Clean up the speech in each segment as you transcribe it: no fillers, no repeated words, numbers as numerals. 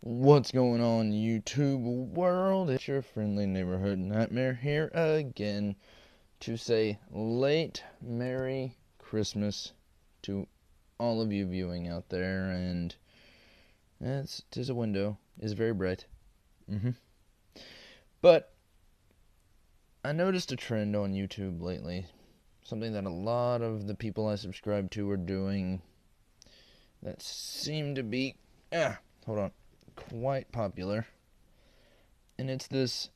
What's going on, YouTube world? It's your friendly neighborhood nightmare here again to say late Merry Christmas to all of you viewing out there. And tis a window, is very bright. But I noticed a trend on YouTube lately, something that a lot of the people I subscribe to are doing that seem to be quite popular. And it's this,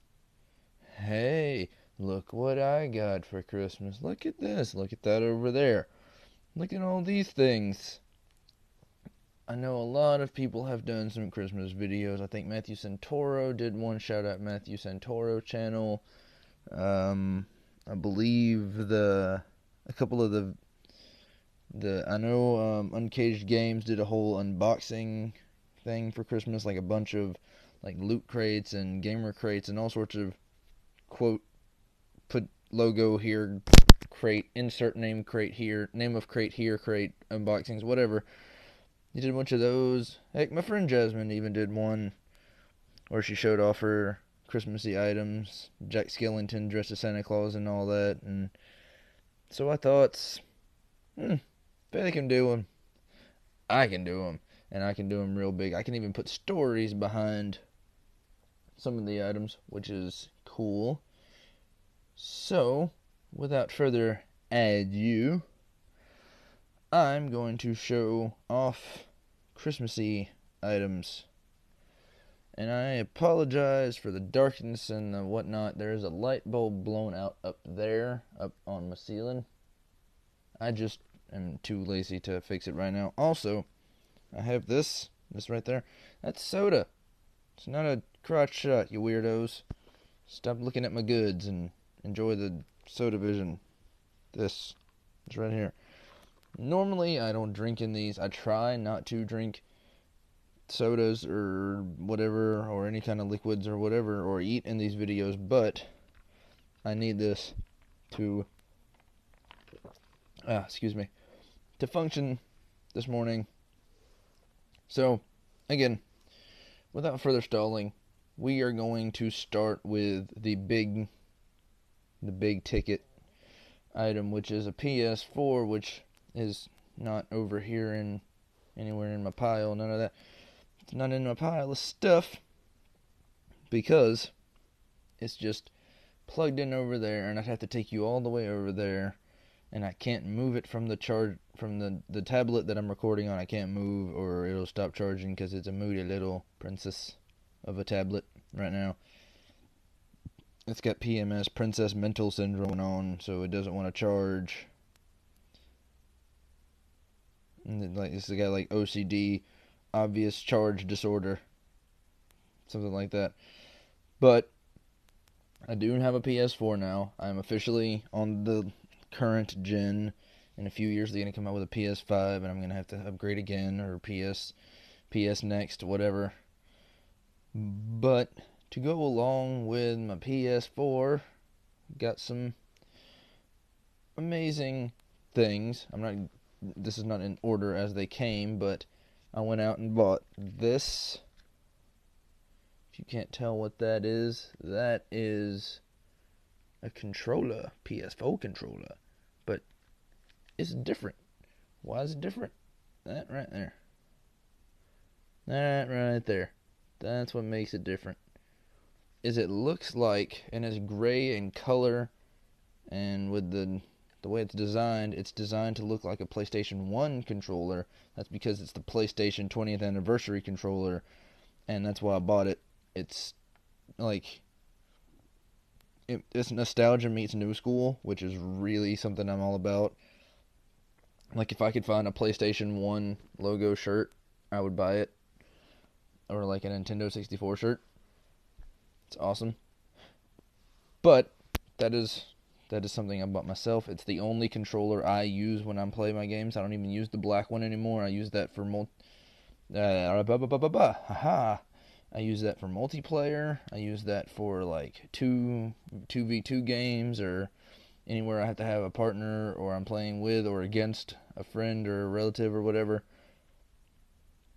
hey, look what I got for Christmas. Look at this. Look at that over there. Look at all these things. I know a lot of people have done some Christmas videos. I think Matthew Santoro did one. Shout out Matthew Santoro channel. I believe a couple of I know Uncaged Games did a whole unboxing thing for Christmas, like a bunch of like loot crates and gamer crates and all sorts of quote, put logo here, crate, insert name crate here, name of crate here, crate, unboxings, whatever. He did a bunch of those. Heck, my friend Jasmine even did one where she showed off her Christmassy items, Jack Skellington dressed as Santa Claus and all that. And so I thought, if they can do them, I can do them. And I can do them real big. I can even put stories behind some of the items, which is cool. So, without further ado, I'm going to show off Christmassy items. And I apologize for the darkness and the whatnot. There's a light bulb blown out up there, up on my ceiling. I just am too lazy to fix it right now. Also, I have this right there. That's soda. It's not a crotch shot, you weirdos. Stop looking at my goods and enjoy the soda vision. This is right here. Normally, I don't drink in these. I try not to drink sodas or whatever, or any kind of liquids or whatever, or eat in these videos, but I need this to, to function this morning. So, again, without further stalling, we are going to start with the big ticket item, which is a PS4, which is not over here in anywhere in my pile. None of that. It's not in my pile of stuff because it's just plugged in over there, and I'd have to take you all the way over there, and I can't move it from the tablet that I'm recording on. I can't move, or it'll stop charging because it's a moody little princess of a tablet right now. It's got PMS, Princess Mental Syndrome, on, so it doesn't want to charge. And it's got like OCD, obvious charge disorder, something like that. But I do have a PS4 now. I'm officially on the current gen. In a few years, they're gonna come out with a PS5, and I'm gonna have to upgrade again, or PS Next, whatever. But to go along with my PS4, got some amazing things. This is not in order as they came, but I went out and bought this. If you can't tell what that is a controller, PS4 controller, but it's different. Why is it different? That right there. That's what makes it different. Is it looks like, and it's gray in color, and with the way it's designed to look like a PlayStation 1 controller. That's because it's the PlayStation 20th anniversary controller, and that's why I bought it. It's like, it's nostalgia meets new school, which is really something I'm all about. Like, if I could find a PlayStation 1 logo shirt, I would buy it. Or like a Nintendo 64 shirt. It's awesome. But that is something I bought myself. It's the only controller I use when I'm playing my games. I don't even use the black one anymore. I use that for I use that for multiplayer. I use that for like 2v2 games, or anywhere I have to have a partner, or I'm playing with or against a friend or a relative or whatever.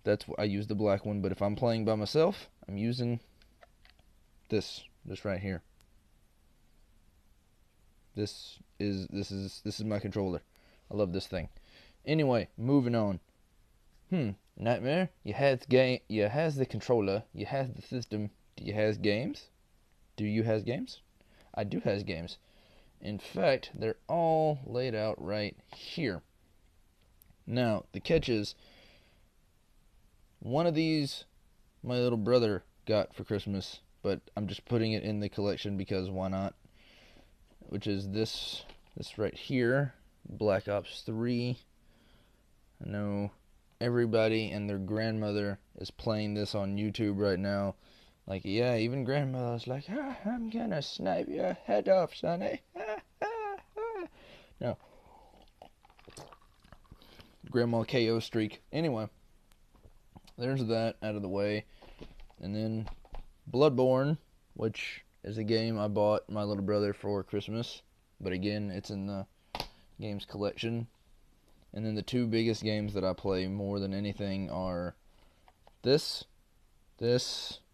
that's I use the black one. But if I'm playing by myself, I'm using this right here. This is my controller. I love this thing. Anyway, moving on. Nightmare, you has the controller, you has the system. Do you has games? Do you has games? I do has games. In fact, they're all laid out right here. Now, the catch is, one of these my little brother got for Christmas, but I'm just putting it in the collection because why not? Which is this right here, Black Ops 3. I know everybody and their grandmother is playing this on YouTube right now. Like, yeah, even grandma's like, I'm gonna snipe your head off, Sonny. No. Grandma KO streak. Anyway, there's that out of the way. And then Bloodborne, which is a game I bought my little brother for Christmas. But again, it's in the games collection. And then the two biggest games that I play more than anything are this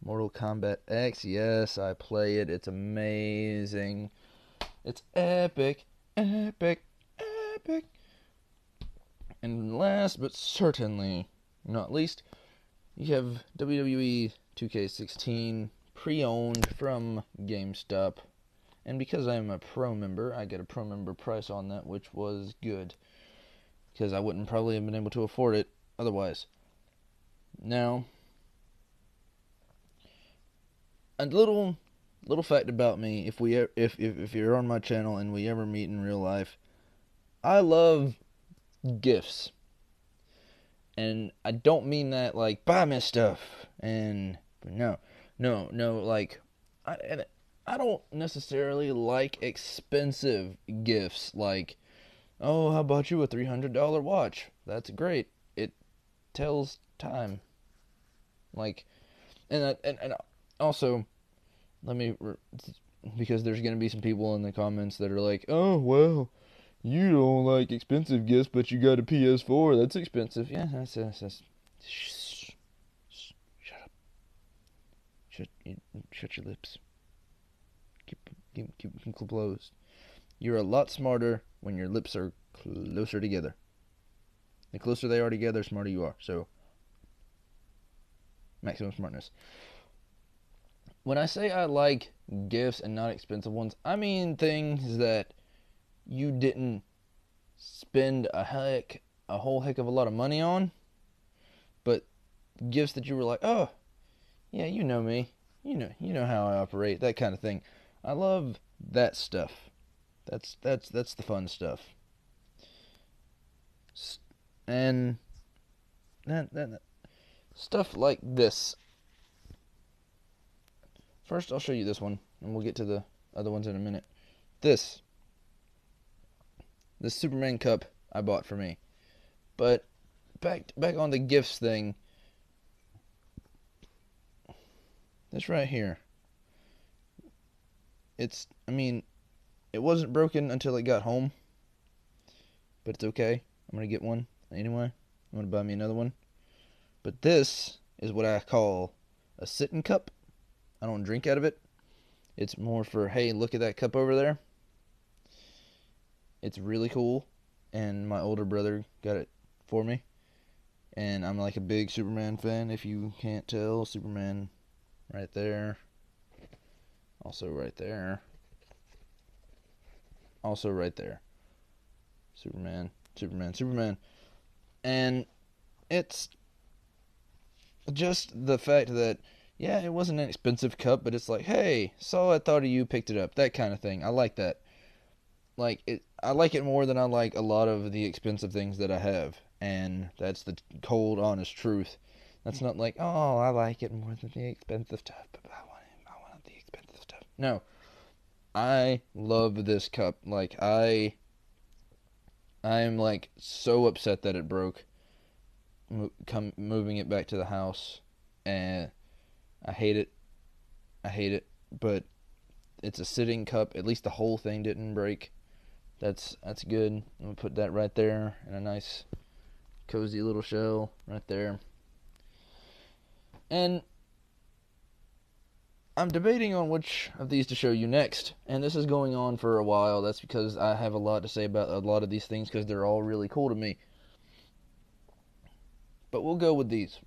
Mortal Kombat X. Yes, I play it. It's amazing. It's epic. And last but certainly not least, you have WWE 2K16 pre-owned from GameStop. And because I am a pro member, I get a pro member price on that, which was good, because I wouldn't probably have been able to afford it otherwise. Now, a little fact about me: if you're on my channel and we ever meet in real life, I love gifts, and I don't mean that like buy me stuff. And no, like I don't necessarily like expensive gifts. Like, oh, how about you a $300 watch? That's great. It tells time. Like, and also, because there's gonna be some people in the comments that are like, oh well, you don't like expensive gifts, but you got a PS4. That's expensive. Yeah, that's shh, shut up. Shut your lips. Keep them closed. You're a lot smarter when your lips are closer together. The closer they are together, the smarter you are. So, maximum smartness. When I say I like gifts and not expensive ones, I mean things that you didn't spend a whole heck of a lot of money on, but gifts that you were like, oh, yeah, you know me. You know how I operate, that kind of thing. I love that stuff. That's the fun stuff. And that stuff like this. First, I'll show you this one, and we'll get to the other ones in a minute. This Superman cup I bought for me. But back on the gifts thing. This right here. It wasn't broken until it got home. But it's okay. I'm going to get one anyway. I'm going to buy me another one. But this is what I call a sitting cup. I don't drink out of it. It's more for, hey, look at that cup over there. It's really cool. And my older brother got it for me. And I'm like a big Superman fan, if you can't tell. Superman right there. Also right there. Also right there. Superman. And it's just the fact that, yeah, it wasn't an expensive cup, but it's like, hey, saw it, thought of you, picked it up. That kind of thing. I like that. I like it more than I like a lot of the expensive things that I have. And that's the cold, honest truth. That's not like, oh, I like it more than the expensive stuff, but I want the expensive stuff. No. I love this cup. Like, I am like so upset that it broke. Moving it back to the house, and I hate it. But it's a sitting cup. At least the whole thing didn't break. That's good. I'm gonna put that right there in a nice, cozy little shell right there. And I'm debating on which of these to show you next, and this is going on for a while. That's because I have a lot to say about a lot of these things because they're all really cool to me. But we'll go with these.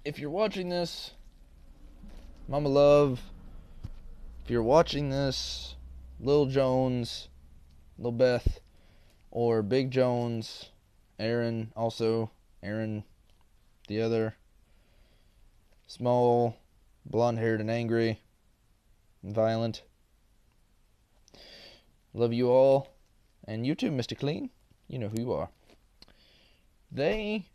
If you're watching this, Mama Love, if you're watching this, Lil Jones, Lil Beth, or Big Jones, Aaron, also Aaron, the other, small, blonde-haired and angry, and violent. Love you all, and you too, Mr. Clean. You know who you are. They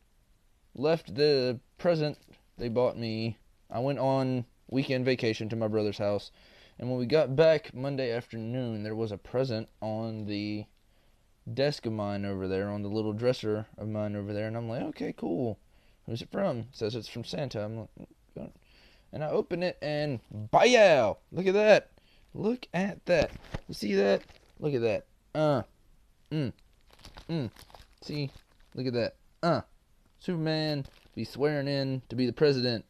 left the present they bought me. I went on weekend vacation to my brother's house, and when we got back Monday afternoon, there was a present on the desk of mine over there, on the little dresser of mine over there, and I'm like, okay, cool. Who's it from? It says it's from Santa. I'm like, and I open it, and BAYOW! Look at that. Look at that. You see that? Look at that. See? Look at that. Superman be swearing in to be the president.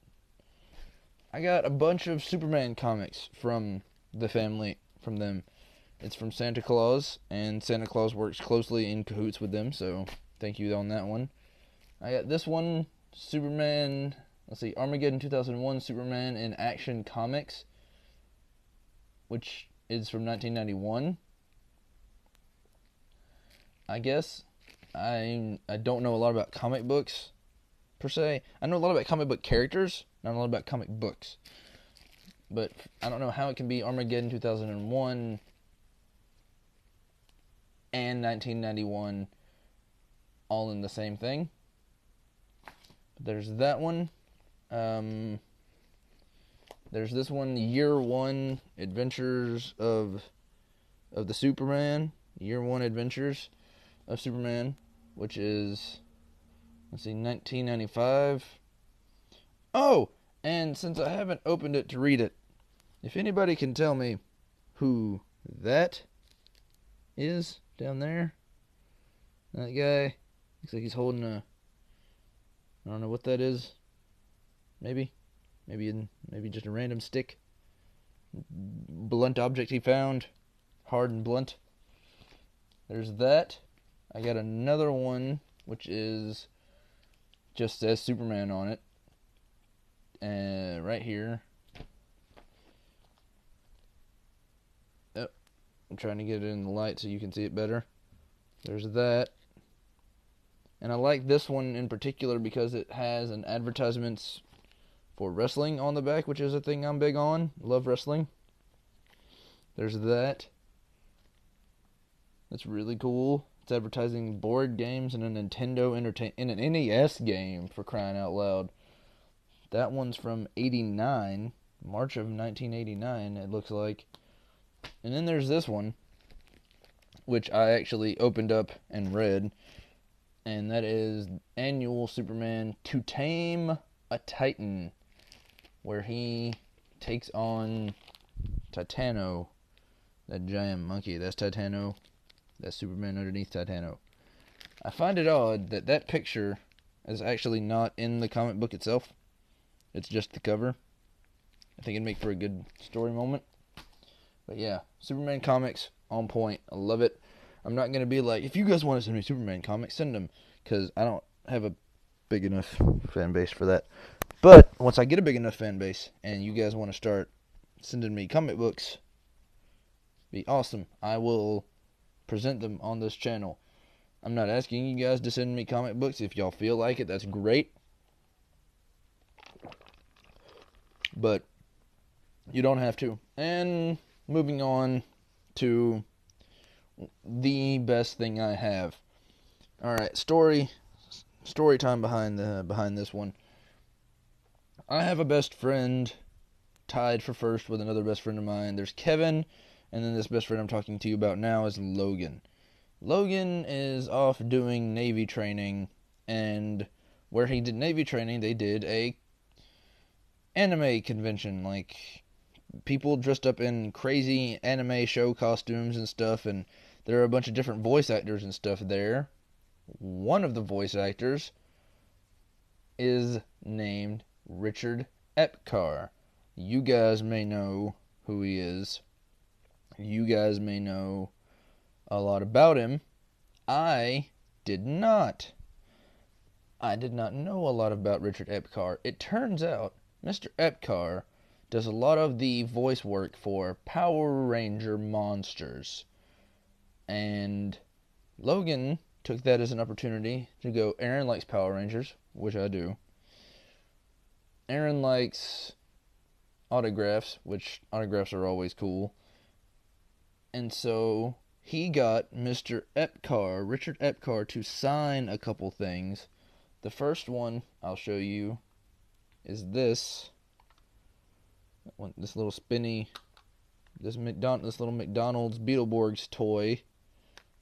I got a bunch of Superman comics from the family, from them. It's from Santa Claus, and Santa Claus works closely in cahoots with them, so thank you on that one. I got this one, Superman, Armageddon 2001, Superman in Action Comics, which is from 1991. I guess I don't know a lot about comic books, per se. I know a lot about comic book characters, not a lot about comic books. But I don't know how it can be Armageddon 2001 and 1991 all in the same thing. But there's that one. There's this one, Year One Adventures of the Superman. Year One Adventures of Superman, which is, 1995. Oh, and since I haven't opened it to read it, if anybody can tell me who that is down there, that guy, looks like he's holding I don't know what that is. Maybe just a random stick. Blunt object he found. Hard and blunt. There's that. I got another one, which is just says Superman on it. Right here. Oh, I'm trying to get it in the light so you can see it better. There's that. And I like this one in particular because it has an advertisements for wrestling on the back, which is a thing I'm big on. Love wrestling. There's that. That's really cool. It's advertising board games and a Nintendo in an NES game, for crying out loud. That one's from 89, March of 1989, it looks like. And then there's this one, which I actually opened up and read, and that is Annual Superman To Tame a Titan, where he takes on Titano, that giant monkey. That's Titano. That's Superman underneath Titano. I find it odd that that picture is actually not in the comic book itself. It's just the cover. I think it'd make for a good story moment. But yeah, Superman comics, on point. I love it. I'm not going to be like, if you guys want to send me Superman comics, send them. Because I don't have a big enough fan base for that. But once I get a big enough fan base, and you guys want to start sending me comic books, be awesome. I will present them on this channel. I'm not asking you guys to send me comic books. If y'all feel like it, that's great. But you don't have to. And moving on to the best thing I have. Alright, story time behind this one. I have a best friend tied for first with another best friend of mine. There's Kevin, and then this best friend I'm talking to you about now is Logan. Logan is off doing Navy training, and where he did Navy training, they did a anime convention, like people dressed up in crazy anime show costumes and stuff, and there are a bunch of different voice actors and stuff there. One of the voice actors is named Richard Epcar. You guys may know who he is. You guys may know a lot about him. I did not. I did not know a lot about Richard Epcar. It turns out Mr. Epcar does a lot of the voice work for Power Ranger monsters. And Logan took that as an opportunity to go, Aaron likes Power Rangers, which I do. Aaron likes autographs, which autographs are always cool. And so he got Mr. Epcar, Richard Epcar, to sign a couple things. The first one I'll show you is this. This little spinny, this little McDonald's Beetleborgs toy.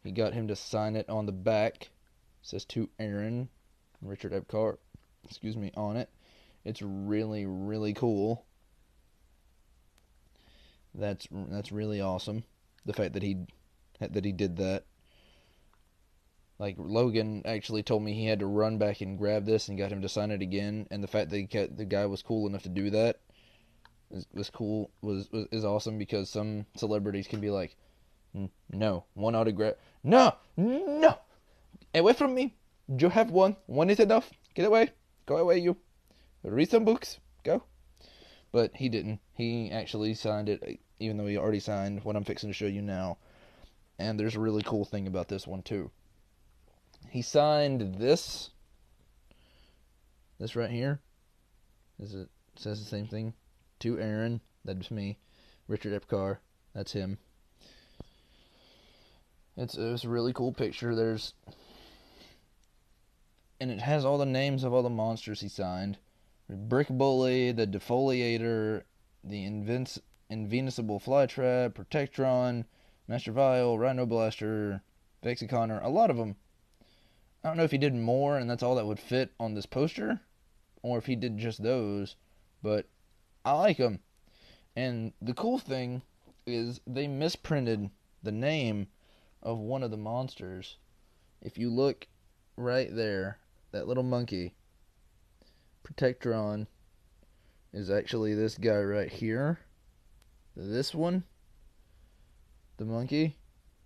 He got him to sign it on the back. It says to Aaron, Richard Epcar, on it. It's really, really cool. That's really awesome. The fact that he did that. Like, Logan actually told me he had to run back and grab this and got him to sign it again. And the fact that the guy was cool enough to do that is awesome, because some celebrities can be like, no, one autograph. No! Away from me! You have one. One is enough. Get away. Go away, you. Read some books. Go. But he didn't. He actually signed it, even though he already signed what I'm fixing to show you now. And there's a really cool thing about this one, too. He signed this right here. It says the same thing. To Aaron. That's me. Richard Epcar. That's him. It's a really cool picture. And it has all the names of all the monsters he signed. Brick Bully, the Defoliator, the Invincible Flytrap, Protectron, Master Vile, Rhino Blaster, Vexiconnor, a lot of them. I don't know if he did more and that's all that would fit on this poster, or if he did just those, but I like them. And the cool thing is they misprinted the name of one of the monsters. If you look right there, that little monkey, Protectron, is actually this guy right here. This one, the monkey,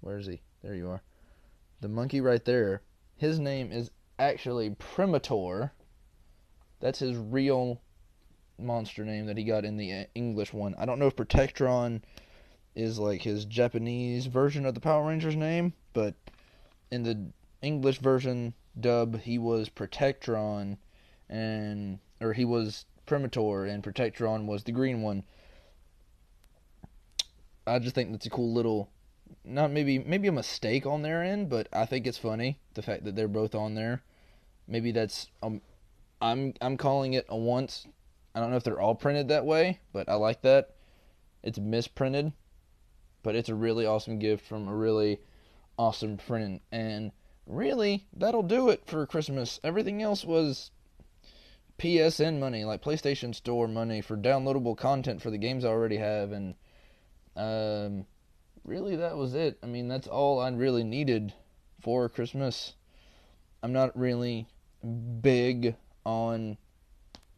where is he? There you are. The monkey right there, his name is actually Primator. That's his real monster name that he got in the English one. I don't know if Protectron is like his Japanese version of the Power Rangers name, but in the English version dub, he was Protectron, or he was Primator, and Protectron was the green one. I just think that's a cool little, not maybe a mistake on their end, but I think it's funny, the fact that they're both on there. Maybe that's, I'm calling it a once. I don't know if they're all printed that way, but I like that. It's misprinted, but it's a really awesome gift from a really awesome friend. And really, that'll do it for Christmas. Everything else was PSN money, like PlayStation Store money for downloadable content for the games I already have. And really, that was it. I mean, that's all I really needed for Christmas. I'm not really big on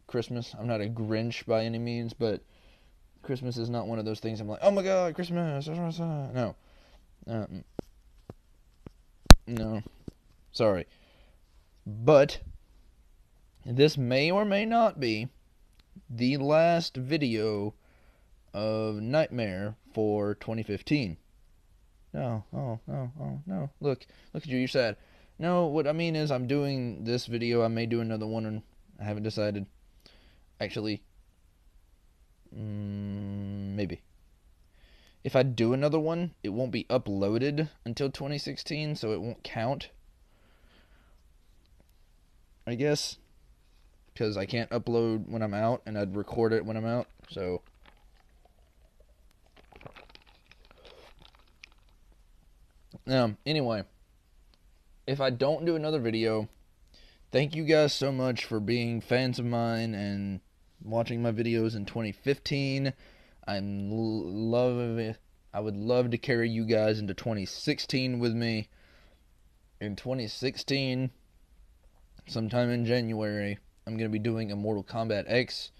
Christmas. I'm not a Grinch by any means, but Christmas is not one of those things I'm like, oh my god, Christmas. No. No. Sorry. But this may or may not be the last video of Nightmare for 2015. No. Oh, no. Look at you, you're sad. No, what I mean is I'm doing this video. I may do another one, and I haven't decided. Actually, maybe. If I do another one, it won't be uploaded until 2016, so it won't count, I guess, because I can't upload when I'm out, and I'd record it when I'm out, so. Anyway, if I don't do another video, thank you guys so much for being fans of mine and watching my videos in 2015. I would love to carry you guys into 2016 with me. In 2016, sometime in January, I'm going to be doing a Mortal Kombat X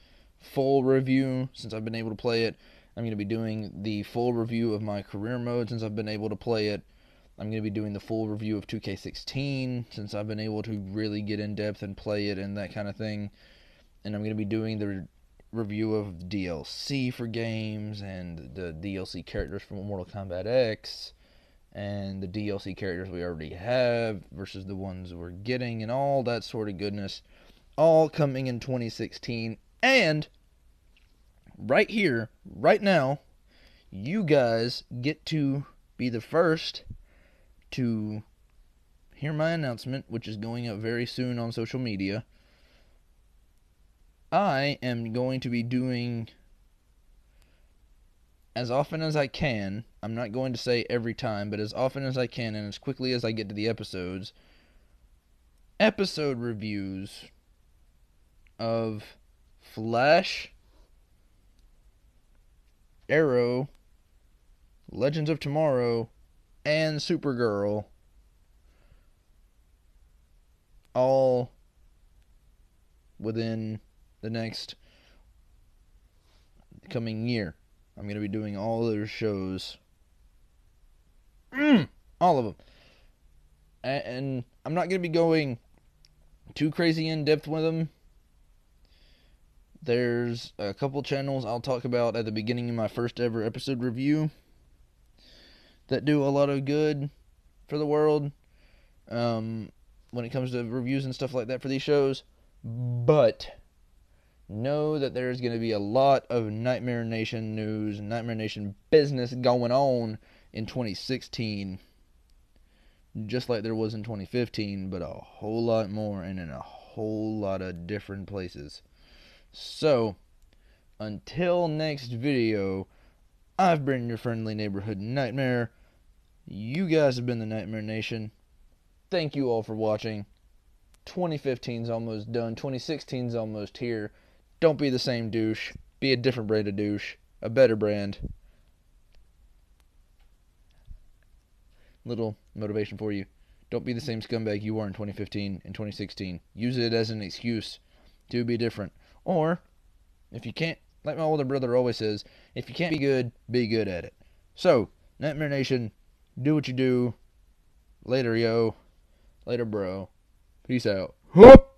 full review since I've been able to play it. I'm going to be doing the full review of my career mode since I've been able to play it. I'm going to be doing the full review of 2K16 since I've been able to really get in depth and play it and that kind of thing. And I'm going to be doing the review of DLC for games and the DLC characters from Mortal Kombat X and the DLC characters we already have versus the ones we're getting and all that sort of goodness, all coming in 2016. And right here, right now, you guys get to be the first to hear my announcement, which is going up very soon on social media. I am going to be doing, as often as I can, I'm not going to say every time, but as often as I can and as quickly as I get to the episodes, episode reviews of Flash, Arrow, Legends of Tomorrow, and Supergirl, all within the next coming year. I'm going to be doing all those shows. All of them. And I'm not going to be going too crazy in depth with them. There's a couple channels I'll talk about at the beginning of my first ever episode review that do a lot of good for the world when it comes to reviews and stuff like that for these shows. But know that there's going to be a lot of Nightmare Nation news, Nightmare Nation business going on in 2016. Just like there was in 2015, but a whole lot more and in a whole lot of different places. So, until next video, I've been your friendly neighborhood nightmare. You guys have been the Nightmare Nation. Thank you all for watching. 2015's almost done. 2016's almost here. Don't be the same douche. Be a different brand of douche. A better brand. Little motivation for you. Don't be the same scumbag you were in 2015 and 2016. Use it as an excuse to be different. Or, if you can't, like my older brother always says, if you can't be good at it. So, Nightmare Nation, do what you do. Later, yo. Later, bro. Peace out. Whoop!